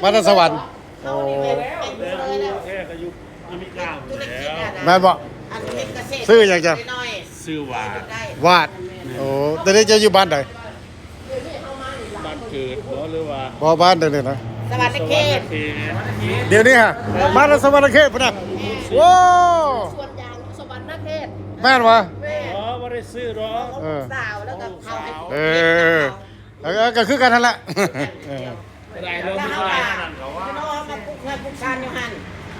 มาจากสวรรค์โอ้แค่ก็อยู่อเมริกาแล้ว แม่นบอกซื้ออยากจะ ซื้อวาด วาดโอ้แต่นี้จะอยู่บ้านไหน บ้านเกิดหรือว่า บ่บ้านเดี๋ยวนี้นะ สวัสดีเขต เดี๋ยวนี้ฮะมาจากสวรรค์เขตพุ่นน่ะโว้ ส่วนยางสวรรค์เขต แม่นวะ อ๋อไม่ได้ซื้อหรอก สาวแล้วก็เขา เออก็คือกันนั่นแหละเออ ได้เริ่ม ถ้า ที่ เขา ไหน ว่า นั่นเขาว่า น้องมาปลุกเพื่อนปลุกชานอยู่หัน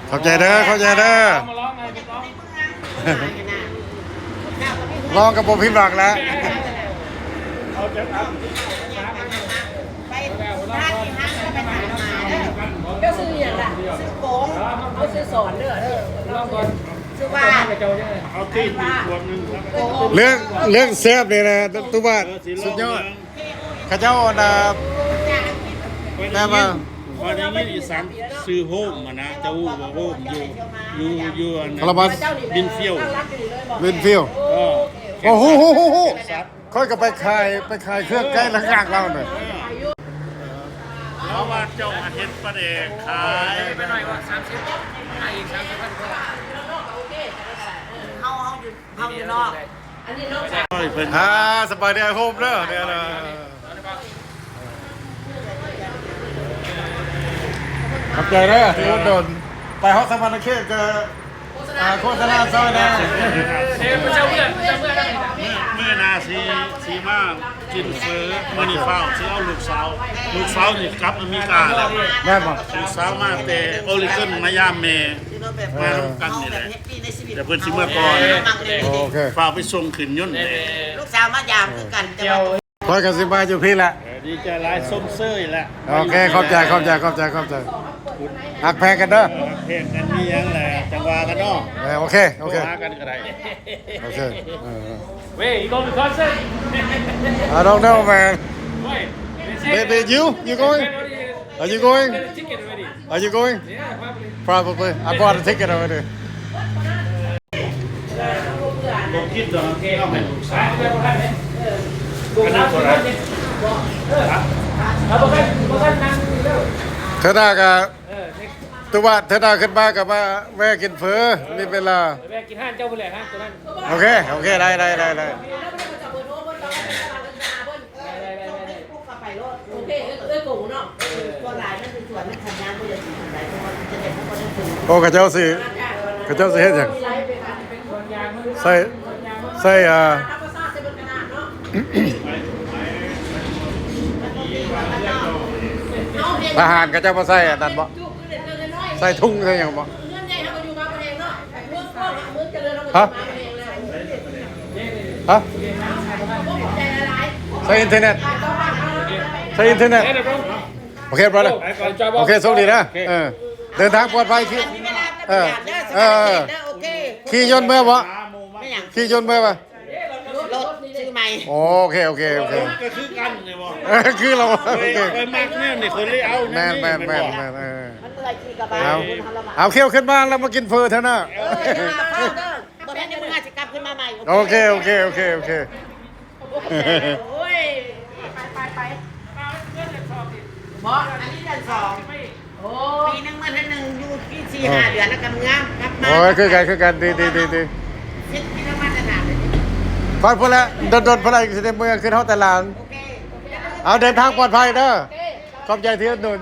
เข้าใจเด้อเข้าใจเด้อ มาร้องไงร้อง ลองกับผมพิมพ์หลักแล้ว เขาจะทำ ไปร้านที่ห้างก็ไปถ่ายมาเด้อซื้ออย่างละซื้อโป่งเขาซื้อสอนเด้อลองก่อนซื้อว่า เอาที่มีควนึงครับ เรื่องเซฟนี่นะตัวบ้านสุดยอดข้าเจ้าน่ะแม่มา วันนี้อีสานซื้อโฮมมานะเจ้าว่าโฮมอยู่ คาราบัส บินเฟียว วินฟิล ก็ โอ้โหค่อยก็ไปขายเครื่องใกล้หลังๆเราหน่อย แล้วว่าเจ้าอาเฮ็ดประเดกขายไปหน่อยว่า30ให้อีก30,000กว่า เขาอยู่นอกอันนี้นอกจาก เพิ่น สบายดีโฮมเด้อเนี่ยนะขอบใจเด้อที่อุดหนุนไปฮอตสวรรค์เขตก็โฆษณาซอยนะ เมื่อนาสีมากินเฟอมื้อนี้ฟ้าวสิเอาลูกสาวนี่กลับอเมริกาแล้ว แม่บอก ลูกสาวมาแต่โอริกอนมายามเมมาทำกันนี่แหละแต่เพิ่นสิเมื่อก่อน โอเค ฟ้าวไปส่งขึ้นยนต์เลย ลูกสาวมายามคือกันจะมา คอยกันสิมาอยู่พี่แหละ ดีใจหลายส้มเซ้ยแหละ โอเคขอบใจหักแพงกันเด้อ เพลงกันมีหยังแหละจังหวะกันเนาะ โอเค โทรหากันก็ได้ โอเค Wait, you going to concert? I don't know man Wait, maybe you going are you going Get a ticket already. are you going Yeah, probably. probably I bought a ticket already บ่คิดดอกเอาให้ลูกสาว Go now, go now. เอาไปนั่งเร็ว เธอได้กับ next ตัวว่าเธอได้ขึ้นมากับมาแวะกินเฟอมีเวลา แม่กินห้านเจ้าไปเลยฮะตัวนั้น โอเคได้พวกกระไปรถโอเคกูเนาะตัวหลายมันเป็นส่วนมันทำงานไม่ได้สิ่งใดเพราะว่าจะได้พวกคนถึง โอ้กระเจ้าสิเฮ็ดหยังใส่อาหารกระเจ้ามาใส่อันนั้นบ่ใส่ทุ่งใส่หยังบ่ฮะใส่อินเทอร์เน็ตโอเค brother โอเคโชคดีนะเดินทางปลอดภัยขี่ยนต์เมื่อบ่ขี่ยนต์เมื่อบ่ รถซื้อใหม่ โอเค ก็คือกันนี่บ่ คือเราโอเค เคยมักเนี่ยนี่คนเลยเอา แม่น มันเหนื่อยขี่กระบะ เอาเขี้ยวขึ้นบ้านแล้วมากินเฟอเถอะนะ บ่ได้ในมึงอาจจะกลับขึ้นมาใหม่ โอเค โอ้ยไปบอสอันนี้เดือนสองปีนึงมาเดือนหนึ่งอยู่ปี4-5 เดือนแล้วกันงามกลับมา โอ้ยคือกันดี เช็ดที่น้ำมันจะหนาเลย ก่อนพุ่นละโดนพุ่นละสิได้เมืองขึ้นเฮาแต่หลัง โอเค เอาเดินทางปลอดภัยเด้อขอบใจที่อุดหนุน